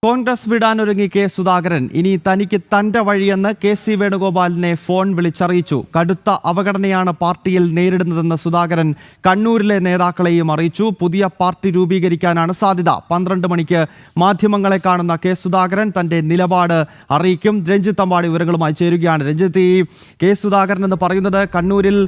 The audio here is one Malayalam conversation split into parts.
കോൺഗ്രസ് വിടാനൊരുങ്ങി കെ സുധാകരൻ. ഇനി തനിക്ക് തന്റെ വഴിയെന്ന് കെ.സി. വേണുഗോപാലിനെ ഫോൺ വിളിച്ചറിയിച്ചു. കടുത്ത അവഗണനയാണ് പാർട്ടിയിൽ നേരിടുന്നതെന്ന് സുധാകരൻ കണ്ണൂരിലെ നേതാക്കളെയും അറിയിച്ചു. പുതിയ പാർട്ടി രൂപീകരിക്കാനാണ് സാധ്യത. 12 മണിക്ക് മാധ്യമങ്ങളെ കാണുന്ന കെ സുധാകരൻ തന്റെ നിലപാട് അറിയിക്കും. രഞ്ജിത്ത് അമ്പാടി വിവരങ്ങളുമായി ചേരുകയാണ്. രഞ്ജിത്ത്, ഈ കെ സുധാകരൻ എന്ന് പറയുന്നത് കണ്ണൂരിൽ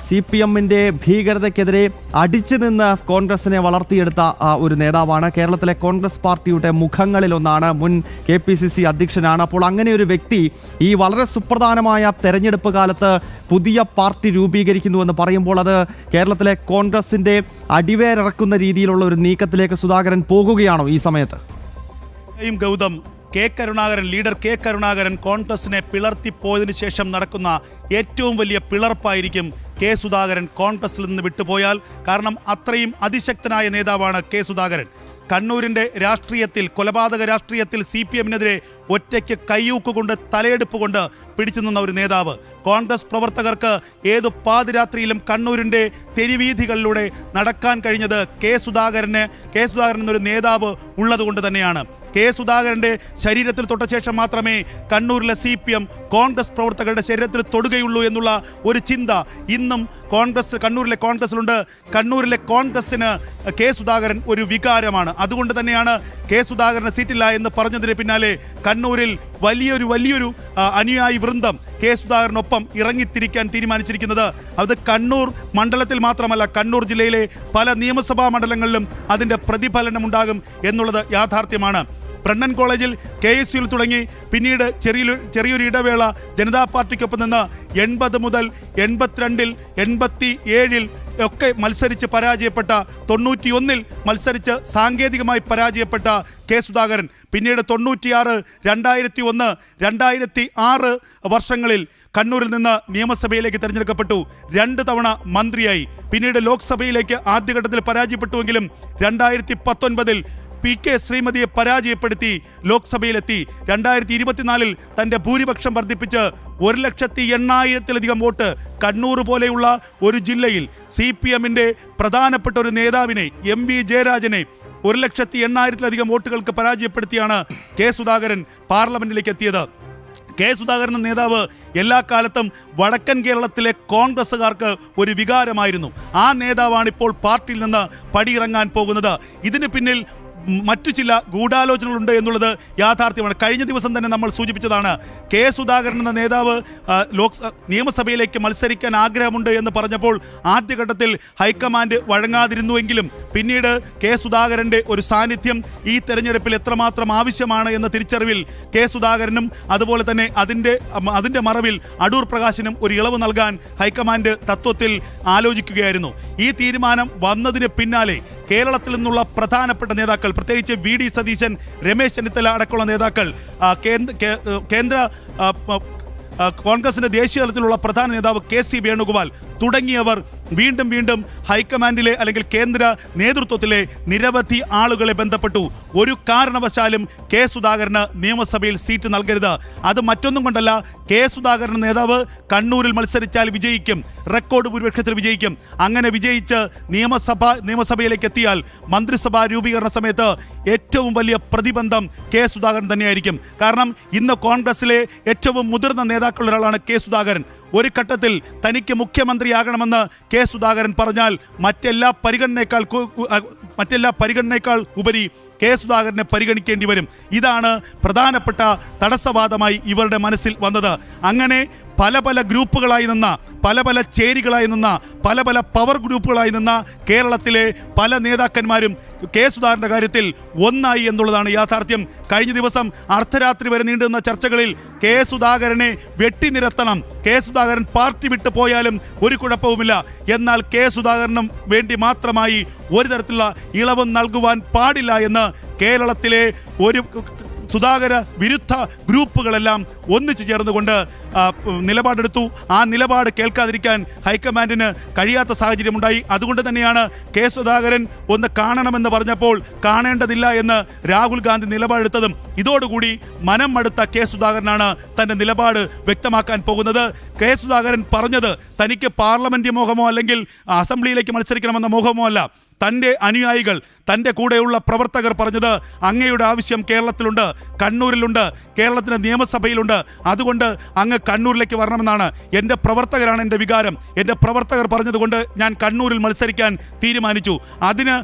CPM-ന്റെ ഭീകരതയ്ക്കെതിരെ അടിച്ചു നിന്ന് കോൺഗ്രസിനെ വളർത്തിയെടുത്ത ഒരു നേതാവാണ്. കേരളത്തിലെ കോൺഗ്രസ് പാർട്ടിയുടെ മുഖങ്ങളിൽ ഒന്നാണ്. മുൻ KPCC അധ്യക്ഷനാണ്. അപ്പോൾ അങ്ങനെ ഒരു വ്യക്തി ഈ വളരെ സുപ്രധാനമായ തെരഞ്ഞെടുപ്പ് കാലത്ത് പുതിയ പാർട്ടി രൂപീകരിക്കുന്നുവെന്ന് പറയുമ്പോൾ അത് കേരളത്തിലെ കോൺഗ്രസിന്റെ അടിവേരിറക്കുന്ന രീതിയിലുള്ള ഒരു നീക്കത്തിലേക്ക് സുധാകരൻ പോകുകയാണോ ഈ സമയത്ത്? ഗൗതം, ലീഡർ കെ കരുണാകരൻ കോൺഗ്രസിനെ പിളർത്തിപ്പോയതിനു ശേഷം നടക്കുന്ന ഏറ്റവും വലിയ പിളർപ്പായിരിക്കും കെ സുധാകരൻ കോൺഗ്രസിൽ നിന്ന് വിട്ടുപോയാൽ. കാരണം അത്രയും അതിശക്തനായ നേതാവാണ് കെ സുധാകരൻ. കണ്ണൂരിൻ്റെ രാഷ്ട്രീയത്തിൽ, കൊലപാതക രാഷ്ട്രീയത്തിൽ CPM-നെതിരെ ഒറ്റയ്ക്ക് കയ്യൂക്കുകൊണ്ട് തലയെടുപ്പ് കൊണ്ട് പിടിച്ചു നിന്ന ഒരു നേതാവ്. കോൺഗ്രസ് പ്രവർത്തകർക്ക് ഏതു പാതിരാത്രിയിലും കണ്ണൂരിൻ്റെ തെരുവീഥികളിലൂടെ നടക്കാൻ കഴിഞ്ഞത് കെ സുധാകരൻ എന്നൊരു നേതാവ് ഉള്ളതുകൊണ്ട് തന്നെയാണ്. കെ സുധാകരൻ്റെ ശരീരത്തിൽ തൊട്ട ശേഷം മാത്രമേ കണ്ണൂരിലെ CPM കോൺഗ്രസ് പ്രവർത്തകരുടെ ശരീരത്തിൽ തൊടുകയുള്ളൂ എന്നുള്ള ഒരു ചിന്ത ഇന്നും കണ്ണൂരിലെ കോൺഗ്രസിലുണ്ട്. കണ്ണൂരിലെ കോൺഗ്രസിന് കെ സുധാകരൻ ഒരു വികാരമാണ്. അതുകൊണ്ട് തന്നെയാണ് കെ സുധാകരന് സീറ്റില്ല എന്ന് പറഞ്ഞതിന് പിന്നാലെ കണ്ണൂരിൽ വലിയൊരു അനുയായി വൃന്ദം കെ സുധാകരനൊപ്പം ഇറങ്ങിത്തിരിക്കാൻ തീരുമാനിച്ചിരിക്കുന്നത്. അത് കണ്ണൂർ മണ്ഡലത്തിൽ മാത്രമല്ല, കണ്ണൂർ ജില്ലയിലെ പല നിയമസഭാ മണ്ഡലങ്ങളിലും അതിൻ്റെ പ്രതിഫലനം ഉണ്ടാകും എന്നുള്ളത് യാഥാർത്ഥ്യമാണ്. ബ്രണ്ണൻ കോളേജിൽ KSU തുടങ്ങി പിന്നീട് ചെറിയൊരു ഇടവേള ജനതാ പാർട്ടിക്കൊപ്പം നിന്ന് 80 മുതൽ 82-ൽ 87-ൽ ഒക്കെ മത്സരിച്ച് പരാജയപ്പെട്ട, 91-ൽ മത്സരിച്ച് സാങ്കേതികമായി പരാജയപ്പെട്ട കെ സുധാകരൻ പിന്നീട് 96, 2001, 2006 വർഷങ്ങളിൽ കണ്ണൂരിൽ നിന്ന് നിയമസഭയിലേക്ക് തിരഞ്ഞെടുക്കപ്പെട്ടു. 2 തവണ മന്ത്രിയായി. പിന്നീട് ലോക്സഭയിലേക്ക് ആദ്യഘട്ടത്തിൽ പരാജയപ്പെട്ടുവെങ്കിലും 2019-ൽ PK ശ്രീമതിയെ പരാജയപ്പെടുത്തി ലോക്സഭയിലെത്തി. 2024-ൽ തൻ്റെ ഭൂരിപക്ഷം വർദ്ധിപ്പിച്ച് 1,80,000-ലധികം വോട്ട് കണ്ണൂർ പോലെയുള്ള ഒരു ജില്ലയിൽ CPM-ന്റെ പ്രധാനപ്പെട്ട ഒരു നേതാവിനെ, MV ജയരാജനെ 1,80,000-ലധികം വോട്ടുകൾക്ക് പരാജയപ്പെടുത്തിയാണ് കെ സുധാകരൻ പാർലമെന്റിലേക്ക് എത്തിയത്. കെ സുധാകരൻ നേതാവ് എല്ലാ കാലത്തും വടക്കൻ കേരളത്തിലെ കോൺഗ്രസ്സുകാർക്ക് ഒരു വികാരമായിരുന്നു. ആ നേതാവാണ് ഇപ്പോൾ പാർട്ടിയിൽ നിന്ന് പടിയിറങ്ങാൻ പോകുന്നത്. ഇതിന് പിന്നിൽ മറ്റു ചില ഗൂഢാലോചനകളുണ്ട് എന്നുള്ളത് യാഥാർത്ഥ്യമാണ്. കഴിഞ്ഞ ദിവസം തന്നെ നമ്മൾ സൂചിപ്പിച്ചതാണ്. കെ സുധാകരൻ എന്ന നേതാവ് നിയമസഭയിലേക്ക് മത്സരിക്കാൻ ആഗ്രഹമുണ്ട് എന്ന് പറഞ്ഞപ്പോൾ ആദ്യഘട്ടത്തിൽ ഹൈക്കമാൻഡ് വഴങ്ങാതിരുന്നുവെങ്കിലും പിന്നീട് കെ സുധാകരൻ്റെ ഒരു സാന്നിധ്യം ഈ തെരഞ്ഞെടുപ്പിൽ എത്രമാത്രം ആവശ്യമാണ് എന്ന തിരിച്ചറിവിൽ കെ സുധാകരനും അതുപോലെ തന്നെ അതിൻ്റെ മറവിൽ അടൂർ പ്രകാശിനും ഒരു ഇളവ് നൽകാൻ ഹൈക്കമാൻഡ് തത്വത്തിൽ ആലോചിക്കുകയായിരുന്നു. ഈ തീരുമാനം വന്നതിന് പിന്നാലെ കേരളത്തിൽ നിന്നുള്ള പ്രധാനപ്പെട്ട നേതാക്കൾ, പ്രത്യേകിച്ച് VD സതീശൻ, രമേശ് ചെന്നിത്തല അടക്കമുള്ള നേതാക്കൾ, കേന്ദ്ര കോൺഗ്രസിൻ്റെ ദേശീയ തലത്തിലുള്ള പ്രധാന നേതാവ് KC വേണുഗോപാൽ തുടങ്ങിയവർ വീണ്ടും ഹൈക്കമാൻഡിലെ അല്ലെങ്കിൽ കേന്ദ്ര നേതൃത്വത്തിലെ നിരവധി ആളുകളെ ബന്ധപ്പെട്ടു. ഒരു കാരണവശാലും കെ സുധാകരന് നിയമസഭയിൽ സീറ്റ് നൽകരുത്. അത് മറ്റൊന്നും കൊണ്ടല്ല, കെ സുധാകരൻ നേതാവ് കണ്ണൂരിൽ മത്സരിച്ചാൽ വിജയിക്കും, റെക്കോർഡ് ഭൂരിപക്ഷത്തിൽ വിജയിക്കും. അങ്ങനെ വിജയിച്ച് നിയമസഭയിലേക്ക് എത്തിയാൽ മന്ത്രിസഭാ രൂപീകരണ സമയത്ത് ഏറ്റവും വലിയ പ്രതിബന്ധം കെ സുധാകരൻ തന്നെയായിരിക്കും. കാരണം ഇന്ന് കോൺഗ്രസിലെ ഏറ്റവും മുതിർന്ന നേതാക്കളിൽ ഒരാളാണ് കെ സുധാകരൻ. ഒരു ഘട്ടത്തിൽ തനിക്ക് മുഖ്യമന്ത്രിയാകണമെന്ന് കെ സുധാകരൻ പറഞ്ഞാൽ മറ്റെല്ലാ പരിഗണനയേക്കാൾ ഉപരി കെ സുധാകരനെ പരിഗണിക്കേണ്ടി വരും. ഇതാണ് പ്രധാനപ്പെട്ട തടസ്സവാദമായി ഇവരുടെ മനസ്സിൽ വന്നത്. അങ്ങനെ പല ഗ്രൂപ്പുകളായി നിന്ന, പല ചേരികളായി നിന്ന, പല പവർ ഗ്രൂപ്പുകളായി നിന്ന കേരളത്തിലെ പല നേതാക്കന്മാരും കെ സുധാകരൻ്റെ കാര്യത്തിൽ ഒന്നായി എന്നുള്ളതാണ് യാഥാർത്ഥ്യം. കഴിഞ്ഞ ദിവസം അർദ്ധരാത്രി വരെ നീണ്ടുനിന്ന ചർച്ചകളിൽ കെ സുധാകരനെ വെട്ടിനിരത്തണം, കെ സുധാകരൻ പാർട്ടി വിട്ടു പോയാലും ഒരു കുഴപ്പവുമില്ല, എന്നാൽ കെ സുധാകരനും വേണ്ടി മാത്രമായി ഒരു തരത്തിലുള്ള ഇളവും നൽകുവാൻ പാടില്ല എന്ന് കേരളത്തിലെ ഒരു സുധാകര വിരുദ്ധ ഗ്രൂപ്പുകളെല്ലാം ഒന്നിച്ചു ചേർന്നുകൊണ്ട് നിലപാടെടുത്തു. ആ നിലപാട് കേൾക്കാതിരിക്കാൻ ഹൈക്കമാൻഡിന് കഴിയാത്ത സാഹചര്യമുണ്ടായി. അതുകൊണ്ട് തന്നെയാണ് കെ സുധാകരൻ ഒന്ന് കാണണമെന്ന് പറഞ്ഞപ്പോൾ കാണേണ്ടതില്ല എന്ന് രാഹുൽ ഗാന്ധി നിലപാടെടുത്തതും. ഇതോടുകൂടി മനം മടുത്ത കെ സുധാകരനാണ് തൻ്റെ നിലപാട് വ്യക്തമാക്കാൻ പോകുന്നത്. കെ സുധാകരൻ പറഞ്ഞത് തനിക്ക് പാർലമെന്റ് മോഹമോ അല്ലെങ്കിൽ അസംബ്ലിയിലേക്ക് മത്സരിക്കണമെന്ന മോഹമോ അല്ല. തൻ്റെ അനുയായികൾ, തൻ്റെ കൂടെയുള്ള പ്രവർത്തകർ പറഞ്ഞത് അങ്ങയുടെ ആവശ്യം കേരളത്തിലുണ്ട്, കണ്ണൂരിലുണ്ട്, കേരളത്തിൻ്റെ നിയമസഭയിലുണ്ട്, അതുകൊണ്ട് അങ്ങ് കണ്ണൂരിലേക്ക് വരണമെന്നാണ്. എൻ്റെ പ്രവർത്തകരാണ് എൻ്റെ വികാരം. എൻ്റെ പ്രവർത്തകർ പറഞ്ഞതുകൊണ്ട് ഞാൻ കണ്ണൂരിൽ മത്സരിക്കാൻ തീരുമാനിച്ചു. അതിന്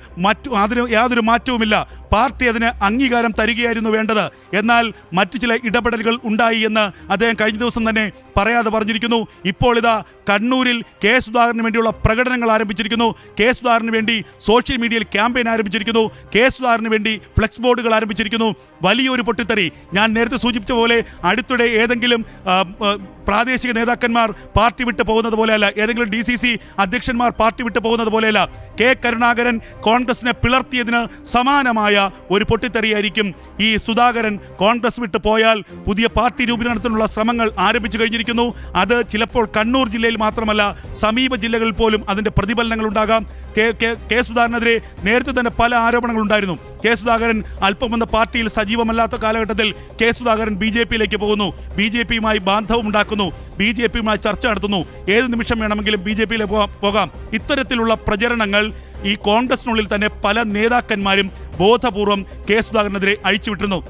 യാതൊരു മാറ്റവുമില്ല. പാർട്ടി അതിന് അംഗീകാരം തരികയായിരുന്നു വേണ്ടത്. എന്നാൽ മറ്റു ചില ഇടപെടലുകൾ ഉണ്ടായി എന്ന് അദ്ദേഹം കഴിഞ്ഞ ദിവസം തന്നെ പറയാതെ പറഞ്ഞിരിക്കുന്നു. ഇപ്പോൾ ഇതാ കണ്ണൂരിൽ കെ സുധാകരന് വേണ്ടിയുള്ള പ്രകടനങ്ങൾ ആരംഭിച്ചിരിക്കുന്നു. കെ സുധാകരന് വേണ്ടി സോഷ്യൽ മീഡിയയിൽ ക്യാമ്പയിൻ ആരംഭിച്ചിരിക്കുന്നു. കെ സുധാകരന് വേണ്ടി ഫ്ലെക്സ് ബോർഡുകൾ ആരംഭിച്ചിരിക്കുന്നു. വലിയൊരു പൊട്ടിത്തെറി. ഞാൻ നേരത്തെ സൂചിപ്പിച്ച പോലെ അടുത്തിടെ ഏതെങ്കിലും പ്രാദേശിക നേതാക്കന്മാർ പാർട്ടി വിട്ട് പോകുന്നത് പോലെയല്ല, ഏതെങ്കിലും DCC അധ്യക്ഷന്മാർ പാർട്ടി വിട്ട് പോകുന്നത് പോലെയല്ല. കെ കരുണാകരൻ കോൺഗ്രസിനെ പിളർത്തിയതിന് സമാനമായ ഒരു പൊട്ടിത്തെറിയായിരിക്കും ഈ സുധാകരൻ കോൺഗ്രസ് വിട്ട് പോയാൽ. പുതിയ പാർട്ടി രൂപീകരണത്തിനുള്ള ശ്രമങ്ങൾ ആരംഭിച്ചു കഴിഞ്ഞിരിക്കുന്നു. അത് ചിലപ്പോൾ കണ്ണൂർ ജില്ലയിൽ മാത്രമല്ല, സമീപ ജില്ലകളിൽ പോലും അതിൻ്റെ പ്രതിഫലനങ്ങൾ ഉണ്ടാകാം. കെ സുധാകരനെതിരെ നേരത്തെ തന്നെ പല ആരോപണങ്ങളുണ്ടായിരുന്നു. കെ സുധാകരൻ അല്പമൊന്ന് പാർട്ടിയിൽ സജീവമല്ലാത്ത കാലഘട്ടത്തിൽ കെ സുധാകരൻ BJPയിലേക്ക് പോകുന്നു, BJPയുമായി ബാന്ധവം ഉണ്ടാക്കുന്നു, BJPയുമായി ചർച്ച നടത്തുന്നു, ഏത് നിമിഷം വേണമെങ്കിലും BJPയിലേക്ക് പോകാം. ഇത്തരത്തിലുള്ള പ്രചരണങ്ങൾ ഈ കോൺഗ്രസിനുള്ളിൽ തന്നെ പല നേതാക്കന്മാരും ബോധപൂർവം കെ സുധാകരനെതിരെ അഴിച്ചുവിട്ടിരുന്നു.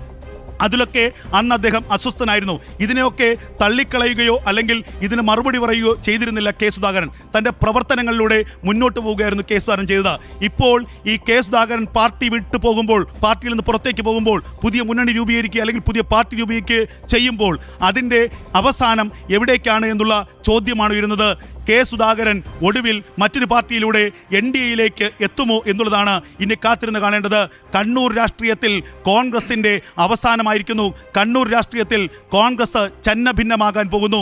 അതിലൊക്കെ അന്ന് അദ്ദേഹം അസ്വസ്ഥനായിരുന്നു. ഇതിനെയൊക്കെ തള്ളിക്കളയുകയോ അല്ലെങ്കിൽ ഇതിന് മറുപടി പറയുകയോ ചെയ്തിരുന്നില്ല കെ സുധാകരൻ. തൻ്റെ പ്രവർത്തനങ്ങളിലൂടെ മുന്നോട്ട് പോവുകയായിരുന്നു കെ സുധാകരൻ ചെയ്തത്. ഇപ്പോൾ ഈ കെ സുധാകരൻ പാർട്ടി വിട്ടു പോകുമ്പോൾ, പാർട്ടിയിൽ നിന്ന് പുറത്തേക്ക് പോകുമ്പോൾ, പുതിയ മുന്നണി രൂപീകരിക്കുക അല്ലെങ്കിൽ പുതിയ പാർട്ടി രൂപീകരിക്കുക ചെയ്യുമ്പോൾ അതിൻ്റെ അവസാനം എവിടേക്കാണ് എന്നുള്ള ചോദ്യമാണ് ഉയരുന്നത്. കെ സുധാകരൻ ഒടുവിൽ മറ്റൊരു പാർട്ടിയിലൂടെ NDAയിലേക്ക് എത്തുമോ എന്നുള്ളതാണ് ഇനി കാത്തിരുന്ന് കാണേണ്ടത്. കണ്ണൂർ രാഷ്ട്രീയത്തിൽ കോൺഗ്രസിൻ്റെ അവസാനമായിരിക്കുന്നു. കണ്ണൂർ രാഷ്ട്രീയത്തിൽ കോൺഗ്രസ് ഛന്നഭിന്നമാകാൻ പോകുന്നു.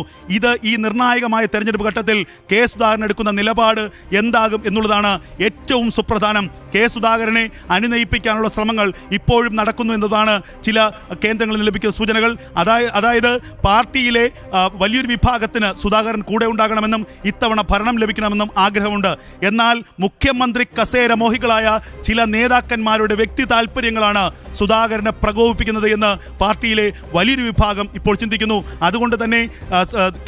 ഈ നിർണായകമായ തെരഞ്ഞെടുപ്പ് ഘട്ടത്തിൽ കെ സുധാകരൻ എടുക്കുന്ന നിലപാട് എന്താകും എന്നുള്ളതാണ് ഏറ്റവും സുപ്രധാനം. കെ സുധാകരനെ അനുനയിപ്പിക്കാനുള്ള ശ്രമങ്ങൾ ഇപ്പോഴും നടക്കുന്നു എന്നതാണ് ചില കേന്ദ്രങ്ങളിൽ ലഭിക്കുന്ന സൂചനകൾ. അതായത് പാർട്ടിയിലെ വലിയൊരു വിഭാഗത്തിന് സുധാകരൻ കൂടെ ഉണ്ടാകണമെന്നും ഇത്തവണ ഭരണം ലഭിക്കണമെന്നും ആഗ്രഹമുണ്ട്. എന്നാൽ മുഖ്യമന്ത്രി കസേര മോഹികളായ ചില നേതാക്കന്മാരുടെ വ്യക്തി താല്പര്യങ്ങളാണ് സുധാകരനെ പ്രകോപിപ്പിക്കുന്നത് എന്ന് പാർട്ടിയിലെ വലിയൊരു വിഭാഗം ഇപ്പോൾ ചിന്തിക്കുന്നു. അതുകൊണ്ട് തന്നെ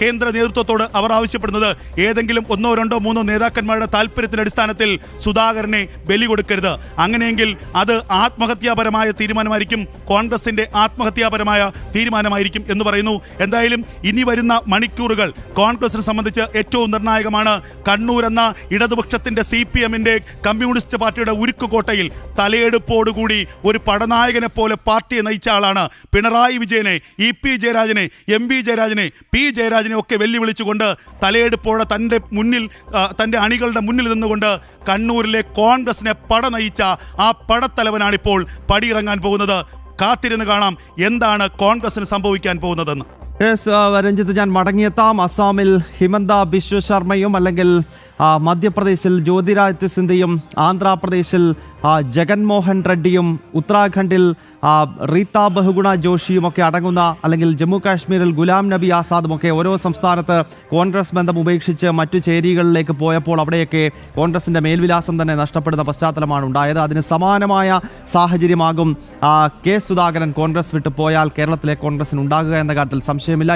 കേന്ദ്ര നേതൃത്വത്തോട് അവർ ആവശ്യപ്പെടുന്നത് ഏതെങ്കിലും 1, 2, 3 നേതാക്കന്മാരുടെ താല്പര്യത്തിന്റെ അടിസ്ഥാനത്തിൽ സുധാകരനെ ബലി കൊടുക്കരുത്. അങ്ങനെയെങ്കിൽ അത് ആത്മഹത്യാപരമായ തീരുമാനമായിരിക്കും, കോൺഗ്രസിന്റെ ആത്മഹത്യാപരമായ തീരുമാനമായിരിക്കും എന്ന് പറയുന്നു. എന്തായാലും ഇനി വരുന്ന മണിക്കൂറുകൾ കോൺഗ്രസിനെ സംബന്ധിച്ച് ഏറ്റവും നിർണായകമാണ്. കണ്ണൂർ എന്ന ഇടതുപക്ഷത്തിന്റെ CPMന്റെ കമ്മ്യൂണിസ്റ്റ് പാർട്ടിയുടെ ഉരുക്കുകോട്ടയിൽ തലയെടുപ്പോടുകൂടി ഒരു പടനായകനെ പോലെ പാർട്ടിയെ നയിച്ച ആളാണ് പിണറായി വിജയനെ, EP ജയരാജനെ, MV ജയരാജനെ, P ജയരാജനെ ഒക്കെ വെല്ലുവിളിച്ചുകൊണ്ട് തലയെടുപ്പോടെ തൻ്റെ അണികളുടെ മുന്നിൽ നിന്നുകൊണ്ട് കണ്ണൂരിലെ കോൺഗ്രസിനെ പട നയിച്ച ആ പടത്തലവനാണിപ്പോൾ പടിയിറങ്ങാൻ പോകുന്നത്. കാത്തിരുന്ന് കാണാം എന്താണ് കോൺഗ്രസിന് സംഭവിക്കാൻ പോകുന്നതെന്ന്. രഞ്ജിത്ത്, ഞാൻ മടങ്ങിയെത്താം. അസാമിൽ ഹിമന്ത ബിശ്വ ശർമ്മയും അല്ലെങ്കിൽ മധ്യപ്രദേശിൽ ജ്യോതിരാദിത്യ സിന്ധ്യയും ആന്ധ്രാപ്രദേശിൽ ജഗൻമോഹൻ റെഡ്ഡിയും ഉത്തരാഖണ്ഡിൽ റീത്ത ബഹുഗുണ ജോഷിയും ഒക്കെ അടങ്ങുന്ന, അല്ലെങ്കിൽ ജമ്മു കാശ്മീരിൽ ഗുലാം നബി ആസാദും ഒക്കെ ഓരോ സംസ്ഥാനത്ത് കോൺഗ്രസ് ബന്ധം ഉപേക്ഷിച്ച് മറ്റു ചേരികളിലേക്ക് പോയപ്പോൾ അവിടെയൊക്കെ കോൺഗ്രസിൻ്റെ മേൽവിലാസം തന്നെ നഷ്ടപ്പെടുന്ന പശ്ചാത്തലമാണ് ഉണ്ടായത്. അതിന് സമാനമായ സാഹചര്യമാകും കെ സുധാകരൻ കോൺഗ്രസ് വിട്ടു പോയാൽ കേരളത്തിലെ കോൺഗ്രസിന് ഉണ്ടാകുക എന്ന കാര്യത്തിൽ സംശയമില്ല.